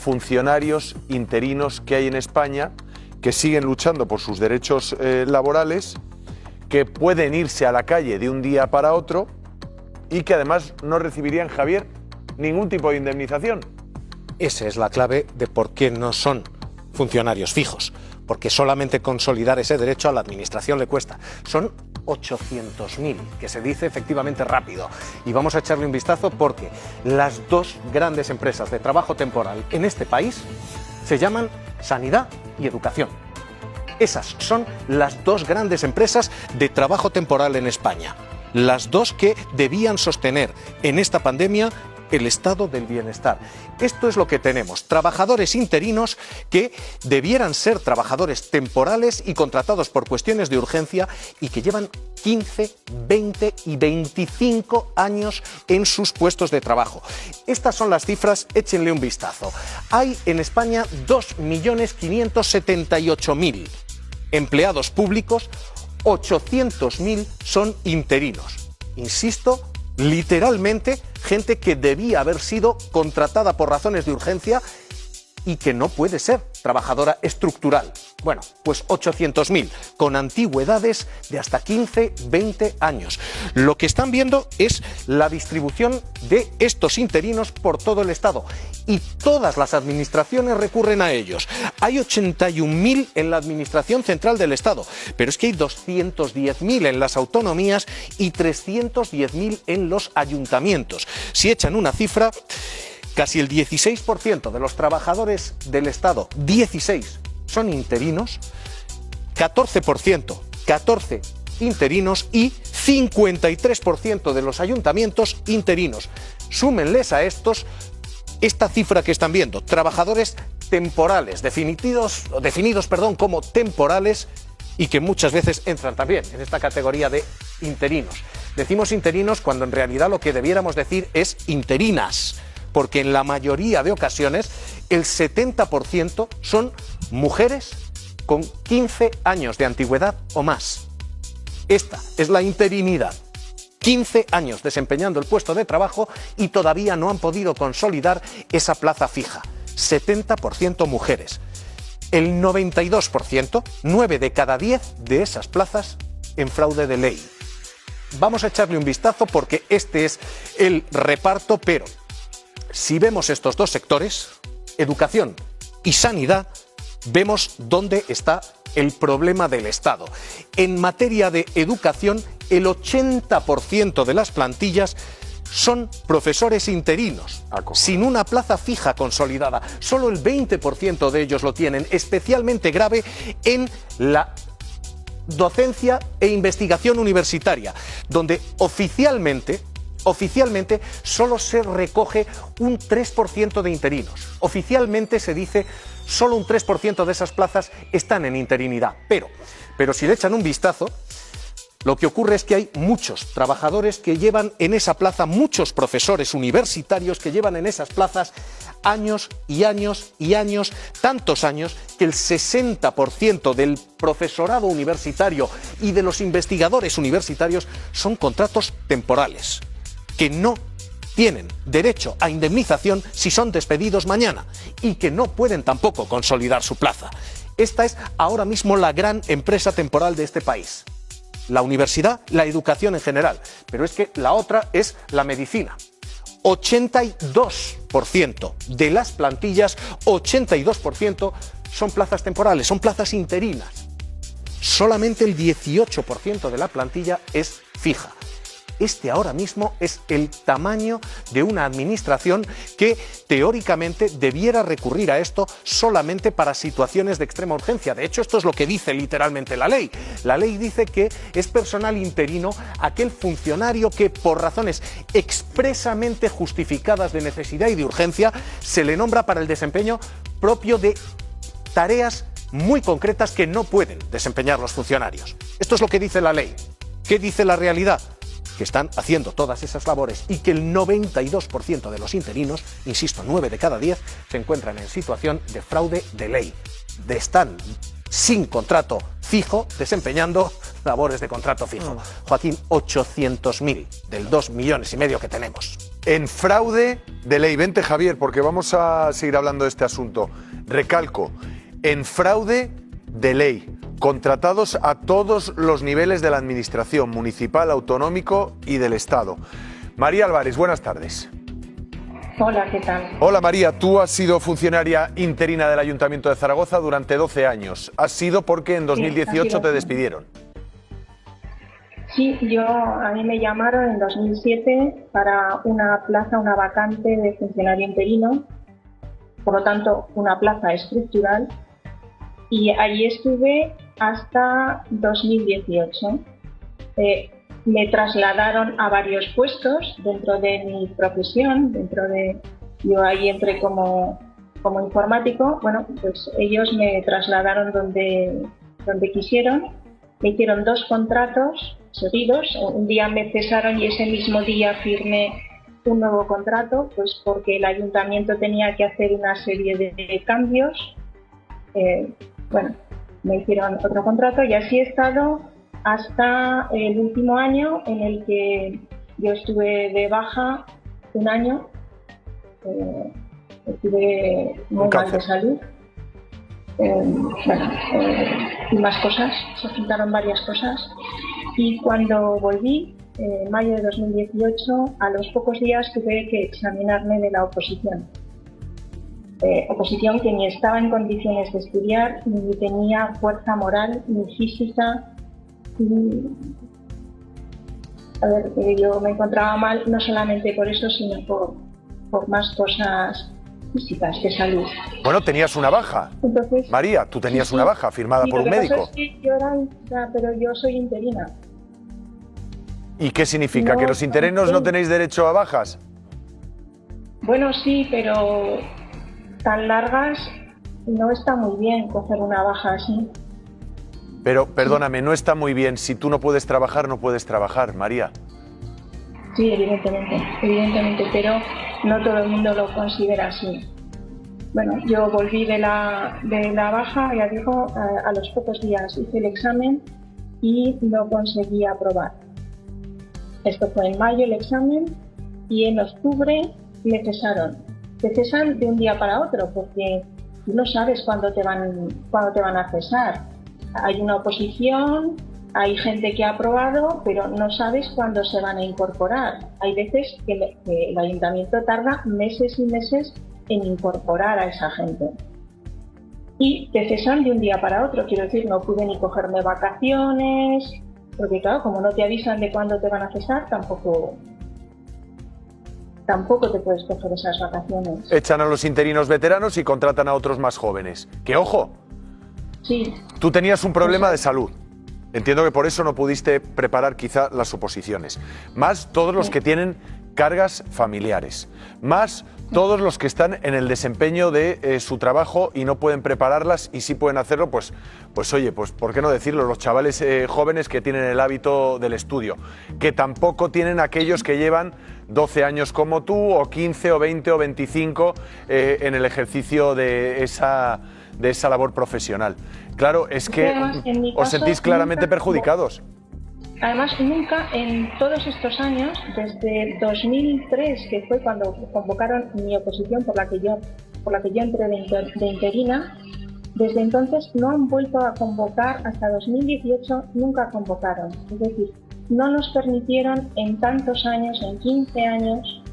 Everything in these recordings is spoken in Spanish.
funcionarios interinos que hay en España que siguen luchando por sus derechos laborales, que pueden irse a la calle de un día para otro y que además no recibirían, Javier, ningún tipo de indemnización. Esa es la clave de por qué no son funcionarios fijos, porque solamente consolidar ese derecho a la administración le cuesta. Son 800.000, que se dice efectivamente rápido. Y vamos a echarle un vistazo porque las dos grandes empresas de trabajo temporal en este país se llaman Sanidad y Educación. Esas son las dos grandes empresas de trabajo temporal en España. Las dos que debían sostener en esta pandemia el estado del bienestar. Esto es lo que tenemos, trabajadores interinos que debieran ser trabajadores temporales y contratados por cuestiones de urgencia y que llevan 15, 20 y 25 años en sus puestos de trabajo. Estas son las cifras, échenle un vistazo. Hay en España 2.578.000 empleados públicos, 800.000 son interinos. Insisto, literalmente, gente que debía haber sido contratada por razones de urgencia y que no puede ser trabajadora estructural. Bueno, pues 800.000, con antigüedades de hasta 15, 20 años. Lo que están viendo es la distribución de estos interinos por todo el Estado. Y todas las administraciones recurren a ellos. Hay 81.000 en la Administración Central del Estado, pero es que hay 210.000 en las autonomías y 310.000 en los ayuntamientos. Si echan una cifra, casi el 16% de los trabajadores del Estado, 16, son interinos, 14% interinos y 53% de los ayuntamientos interinos. Súmenles a estos esta cifra que están viendo, trabajadores temporales, definidos como temporales y que muchas veces entran también en esta categoría de interinos. Decimos interinos cuando en realidad lo que debiéramos decir es interinas, porque en la mayoría de ocasiones el 70% son mujeres con 15 años de antigüedad o más. Esta es la interinidad. 15 años desempeñando el puesto de trabajo y todavía no han podido consolidar esa plaza fija. 70% mujeres. El 92%, 9 de cada 10 de esas plazas en fraude de ley. Vamos a echarle un vistazo porque este es el reparto, pero si vemos estos dos sectores, educación y sanidad, vemos dónde está el problema del Estado. En materia de educación, el 80% de las plantillas son profesores interinos, sin una plaza fija consolidada. Solo el 20% de ellos lo tienen, especialmente grave en la docencia e investigación universitaria, donde oficialmente solo se recoge un 3% de interinos. Oficialmente se dice solo un 3% de esas plazas están en interinidad. Pero si le echan un vistazo, lo que ocurre es que hay muchos trabajadores que llevan en esa plaza, muchos profesores universitarios que llevan en esas plazas años y años y años, tantos años que el 60% del profesorado universitario y de los investigadores universitarios son contratos temporales, que no tienen derecho a indemnización si son despedidos mañana y que no pueden tampoco consolidar su plaza. Esta es ahora mismo la gran empresa temporal de este país. La universidad, la educación en general, pero es que la otra es la medicina. 82% de las plantillas, 82% son plazas temporales, son plazas interinas. Solamente el 18% de la plantilla es fija. Este ahora mismo es el tamaño de una administración que teóricamente debiera recurrir a esto solamente para situaciones de extrema urgencia. De hecho, esto es lo que dice literalmente la ley. La ley dice que es personal interino aquel funcionario que por razones expresamente justificadas de necesidad y de urgencia se le nombra para el desempeño propio de tareas muy concretas que no pueden desempeñar los funcionarios. Esto es lo que dice la ley. ¿Qué dice la realidad? Que están haciendo todas esas labores y que el 92% de los interinos, insisto, 9 de cada 10, se encuentran en situación de fraude de ley. Están sin contrato fijo, desempeñando labores de contrato fijo. Joaquín, 800.000 del 2,5 millones que tenemos. en fraude de ley. Vente, Javier, porque vamos a seguir hablando de este asunto. Recalco, en fraude de ley, contratados a todos los niveles de la administración, municipal, autonómico y del Estado. María Álvarez, buenas tardes. Hola, ¿qué tal? Hola María, tú has sido funcionaria interina del Ayuntamiento de Zaragoza durante 12 años. Has sido porque en 2018 te despidieron. Sí, a mí me llamaron en 2007 para una plaza, una vacante de funcionario interino, por lo tanto una plaza estructural, y allí estuve hasta 2018. Me trasladaron a varios puestos dentro de mi profesión, yo ahí entré como informático. Bueno, pues ellos me trasladaron donde quisieron, me hicieron 2 contratos seguidos, un día me cesaron y ese mismo día firmé un nuevo contrato, pues porque el ayuntamiento tenía que hacer una serie de cambios. Bueno, me hicieron otro contrato y así he estado hasta el último año, en el que yo estuve de baja un año. Estuve muy mal de salud. Y más cosas, se juntaron varias cosas. Y cuando volví, en mayo de 2018, a los pocos días tuve que examinarme de la oposición. Oposición que ni estaba en condiciones de estudiar, ni tenía fuerza moral, ni física. A ver, yo me encontraba mal no solamente por eso, sino por más cosas físicas de salud. Bueno, tenías una baja. Entonces, María, tú tenías una baja firmada por un médico. Sí, pero yo soy interina. ¿Y qué significa? ¿Que los interinos no tenéis derecho a bajas? Bueno, sí, pero tan largas no está muy bien coger una baja así. Pero, perdóname, no está muy bien. Si tú no puedes trabajar, no puedes trabajar, María. Sí, evidentemente, pero no todo el mundo lo considera así. Bueno, yo volví de la baja, ya digo, a los pocos días hice el examen y lo conseguí aprobar. Esto fue en mayo el examen y en octubre me cesaron. Te cesan de un día para otro porque tú no sabes cuándo te van a cesar. Hay una oposición, hay gente que ha aprobado, pero no sabes cuándo se van a incorporar. Hay veces que el ayuntamiento tarda meses y meses en incorporar a esa gente. Y te cesan de un día para otro, quiero decir, no pude ni cogerme vacaciones, porque claro, como no te avisan de cuándo te van a cesar, tampoco te puedes coger esas vacaciones. Echan a los interinos veteranos y contratan a otros más jóvenes. ¡Que ojo! Sí. Tú tenías un problema de salud. Entiendo que por eso no pudiste preparar quizá las oposiciones. Más todos los que tienen cargas familiares. Más todos los que están en el desempeño de su trabajo y no pueden prepararlas y sí pueden hacerlo, pues oye, pues ¿por qué no decirlo? Los chavales jóvenes que tienen el hábito del estudio. Que tampoco tienen aquellos que llevan 12 años como tú, o 15, o 20, o 25 en el ejercicio de esa labor profesional. Claro, es que os sentís claramente perjudicados. Además, nunca en todos estos años, desde 2003, que fue cuando convocaron mi oposición por la que yo entré de interina, desde entonces no han vuelto a convocar. Hasta 2018 nunca convocaron. Es decir, no nos permitieron en tantos años, en 15 años,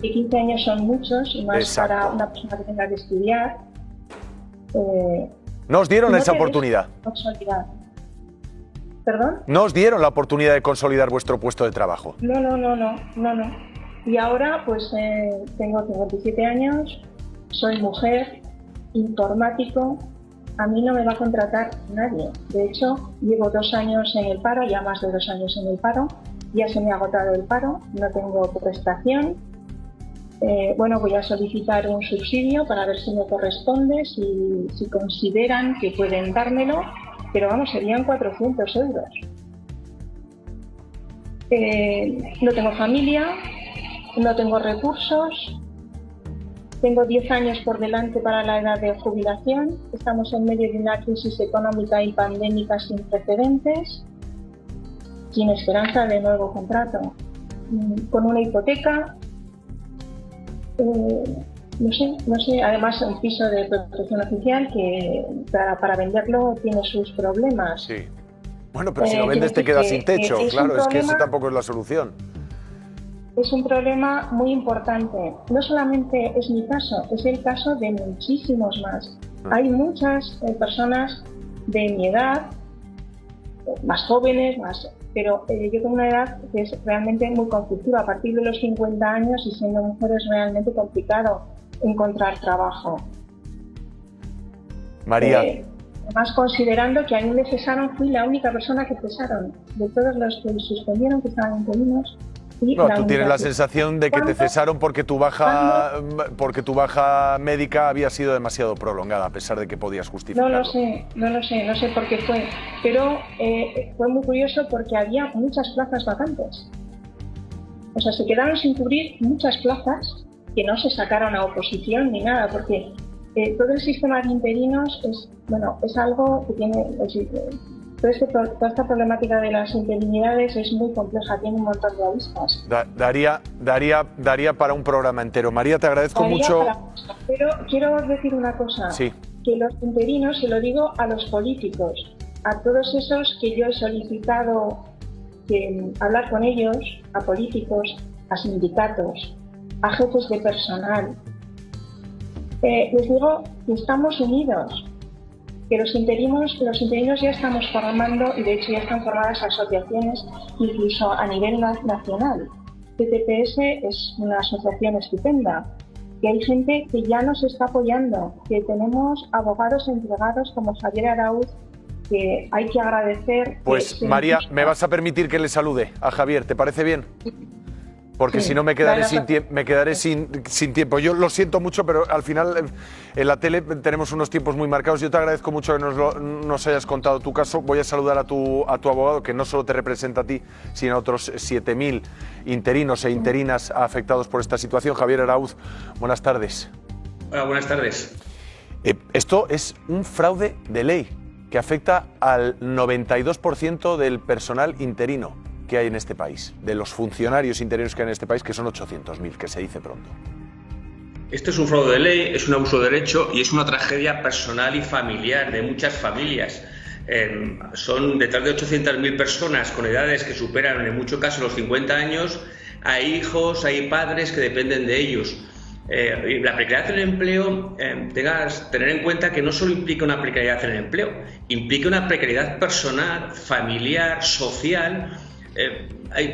que 15 años son muchos, y más Exacto. Para una persona que tenga que estudiar. ¿No os dieron esa oportunidad? ¿Perdón? ¿No os dieron la oportunidad de consolidar vuestro puesto de trabajo? No. Y ahora pues tengo 57 años, soy mujer, informático, a mí no me va a contratar nadie. De hecho, llevo 2 años en el paro, ya más de 2 años en el paro, ya se me ha agotado el paro, no tengo prestación. Bueno, voy a solicitar un subsidio para ver si me corresponde, si consideran que pueden dármelo, pero vamos, serían 400 euros. No tengo familia, no tengo recursos, tengo 10 años por delante para la edad de jubilación, estamos en medio de una crisis económica y pandémica sin precedentes, sin esperanza de nuevo contrato, con una hipoteca. No sé, además un piso de protección oficial que para venderlo tiene sus problemas. Sí. Bueno, pero si lo vendes te quedas sin techo, claro, es que eso tampoco es la solución. Es un problema muy importante. No solamente es mi caso, es el caso de muchísimos más. Hay muchas personas de mi edad, más jóvenes, pero yo tengo una edad que es realmente muy conflictiva. A partir de los 50 años y siendo mujer es realmente complicado encontrar trabajo. María. Además, considerando que a mí me cesaron, fui la única persona que cesaron. De todos los que suspendieron, que estaban interinos. No, tú tienes la sensación de que te cesaron porque tu baja médica había sido demasiado prolongada, a pesar de que podías justificarlo. No lo sé por qué fue. Pero fue muy curioso porque había muchas plazas vacantes. O sea, se quedaron sin cubrir muchas plazas que no se sacaron a oposición ni nada, porque todo el sistema de interinos es algo que tiene... Toda esta problemática de las interinidades es muy compleja, tiene un montón de aristas. Daría para un programa entero. María, te agradezco mucho. Pero quiero decir una cosa, sí. Que los interinos, se lo digo a los políticos, a todos esos que yo he solicitado hablar con ellos, a políticos, a sindicatos, a jefes de personal. Les digo que estamos unidos. Que los interinos ya estamos formando, y de hecho ya están formadas asociaciones, incluso a nivel nacional. CTPS es una asociación estupenda, que hay gente que ya nos está apoyando, que tenemos abogados entregados como Javier Arauz, que hay que agradecer. Pues María, ¿me vas a permitir que le salude a Javier? ¿Te parece bien? Porque si no me quedaré sin tiempo. Yo lo siento mucho, pero al final en la tele tenemos unos tiempos muy marcados. Yo te agradezco mucho que nos hayas contado tu caso. Voy a saludar a tu abogado, que no solo te representa a ti, sino a otros 7.000 interinos e interinas afectados por esta situación. Javier Arauz, buenas tardes. Hola, buenas tardes. Esto es un fraude de ley que afecta al 92% del personal interino que hay en este país, de los funcionarios interinos que hay en este país, que son 800.000, que se dice pronto. Esto es un fraude de ley, es un abuso de derecho y es una tragedia personal y familiar de muchas familias. Son detrás de 800.000 personas con edades que superan en muchos casos los 50 años, hay hijos, hay padres que dependen de ellos. La precariedad en el empleo, tener en cuenta que no solo implica una precariedad en el empleo, implica una precariedad personal, familiar, social.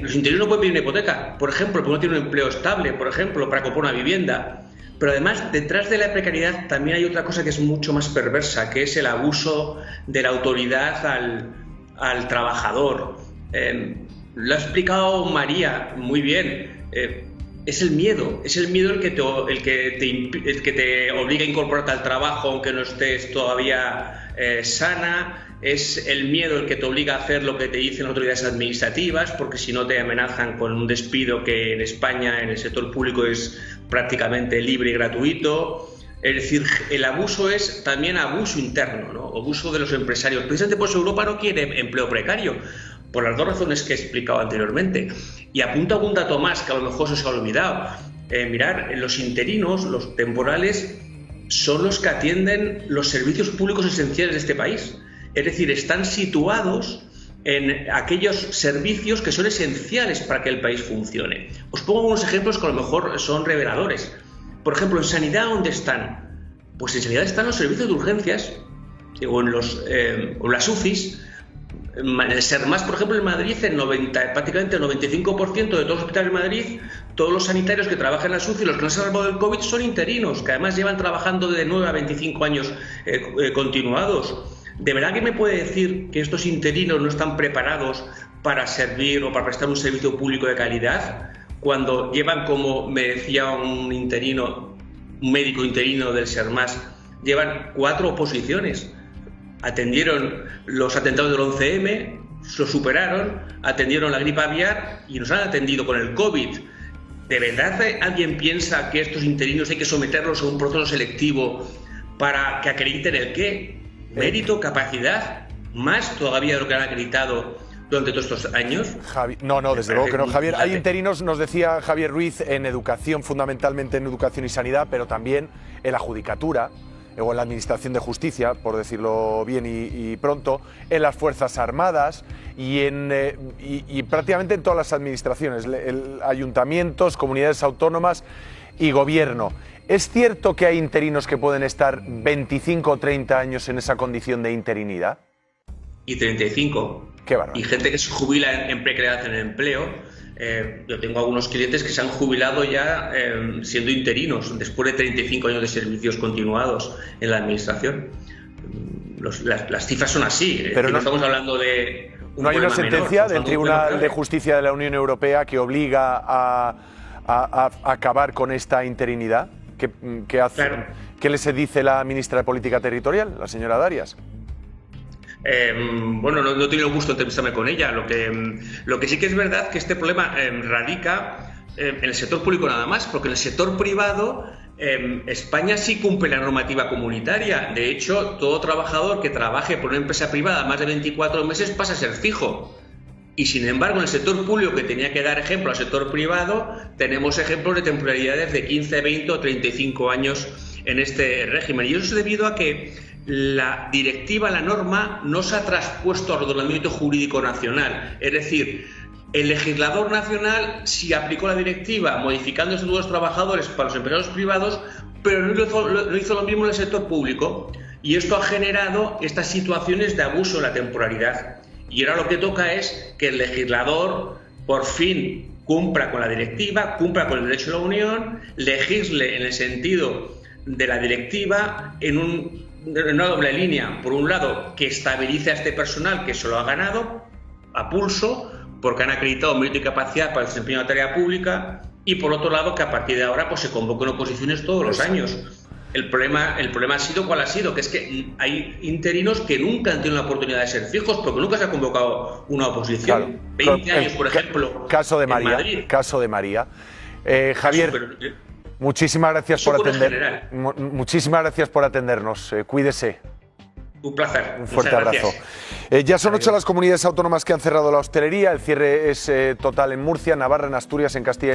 Los interinos no pueden pedir una hipoteca, por ejemplo, porque no tienen un empleo estable, por ejemplo, para comprar una vivienda. Pero además, detrás de la precariedad también hay otra cosa que es mucho más perversa, que es el abuso de la autoridad al trabajador. Lo ha explicado María muy bien. Es el miedo el que te obliga a incorporarte al trabajo aunque no estés todavía sana. Es el miedo el que te obliga a hacer lo que te dicen las autoridades administrativas, porque si no te amenazan con un despido que en España, en el sector público, es prácticamente libre y gratuito. Es decir, el abuso es también abuso interno, ¿no? Abuso de los empresarios. Precisamente por eso Europa no quiere empleo precario, por las dos razones que he explicado anteriormente. Y apunto algún dato más que a lo mejor se os ha olvidado. Mirar, los interinos, los temporales, son los que atienden los servicios públicos esenciales de este país. Es decir, están situados en aquellos servicios que son esenciales para que el país funcione. Os pongo unos ejemplos que a lo mejor son reveladores. Por ejemplo, en sanidad, ¿dónde están? Pues en sanidad están los servicios de urgencias o en las UCIs. En el SERMAS, por ejemplo, en Madrid, prácticamente el 95% de todos los hospitales de Madrid, todos los sanitarios que trabajan en las UCI, los que no se han salvado del COVID, son interinos, que además llevan trabajando de 9 a 25 años continuados. ¿De verdad que me puede decir que estos interinos no están preparados para servir o para prestar un servicio público de calidad? Cuando llevan, como me decía un médico interino del SERMAS, llevan 4 oposiciones. Atendieron los atentados del 11M, lo superaron, atendieron la gripe aviar y nos han atendido con el COVID. ¿De verdad alguien piensa que estos interinos hay que someterlos a un proceso selectivo para que acrediten el qué? Mérito, capacidad, más todavía de lo que han acreditado durante todos estos años? No, desde luego que no, Javier. Hay interinos, nos decía Javier Ruiz, en educación, fundamentalmente en educación y sanidad, pero también en la judicatura o en la administración de justicia, por decirlo bien y pronto, en las Fuerzas Armadas y prácticamente en todas las administraciones, ayuntamientos, comunidades autónomas y gobierno. ¿Es cierto que hay interinos que pueden estar 25 o 30 años en esa condición de interinidad? Y 35. Qué bárbaro. Y gente que se jubila en precariedad en el empleo. Yo tengo algunos clientes que se han jubilado ya siendo interinos, después de 35 años de servicios continuados en la administración. Las cifras son así. Pero no estamos hablando de ¿No hay una sentencia del Tribunal de Justicia de la Unión Europea que obliga a acabar con esta interinidad? ¿Qué hace? Claro. ¿Qué les dice la ministra de Política Territorial, la señora Darias? Bueno, no he tenido el gusto de entrevistarme con ella. Lo que sí que es verdad que este problema radica en el sector público nada más, porque en el sector privado España sí cumple la normativa comunitaria. De hecho, todo trabajador que trabaje por una empresa privada más de 24 meses pasa a ser fijo. Y sin embargo, en el sector público, que tenía que dar ejemplo al sector privado, tenemos ejemplos de temporalidades de 15, 20 o 35 años en este régimen. Y eso es debido a que la directiva, la norma, no se ha traspuesto al ordenamiento jurídico nacional. Es decir, el legislador nacional sí aplicó la directiva modificando el estatuto de los trabajadores para los empleados privados, pero no hizo lo mismo en el sector público. Y esto ha generado estas situaciones de abuso en la temporalidad. Y ahora lo que toca es que el legislador por fin cumpla con la directiva, cumpla con el derecho de la Unión, legisle en el sentido de la directiva en una doble línea. Por un lado, que estabilice a este personal que se lo ha ganado a pulso porque han acreditado mérito y capacidad para el desempeño de la tarea pública, y por otro lado, que a partir de ahora pues se convoquen oposiciones todos los años. El problema ha sido cuál ha sido, que es que hay interinos que nunca han tenido la oportunidad de ser fijos porque nunca se ha convocado una oposición. Claro, 20 años, por ejemplo, caso de María, Madrid. Caso de María. Javier, muchísimas gracias por atender. Muchísimas gracias por atendernos. Cuídese. Un placer. Un fuerte abrazo. Ya son 8 las comunidades autónomas que han cerrado la hostelería. El cierre es total en Murcia, Navarra, en Asturias, en Castilla y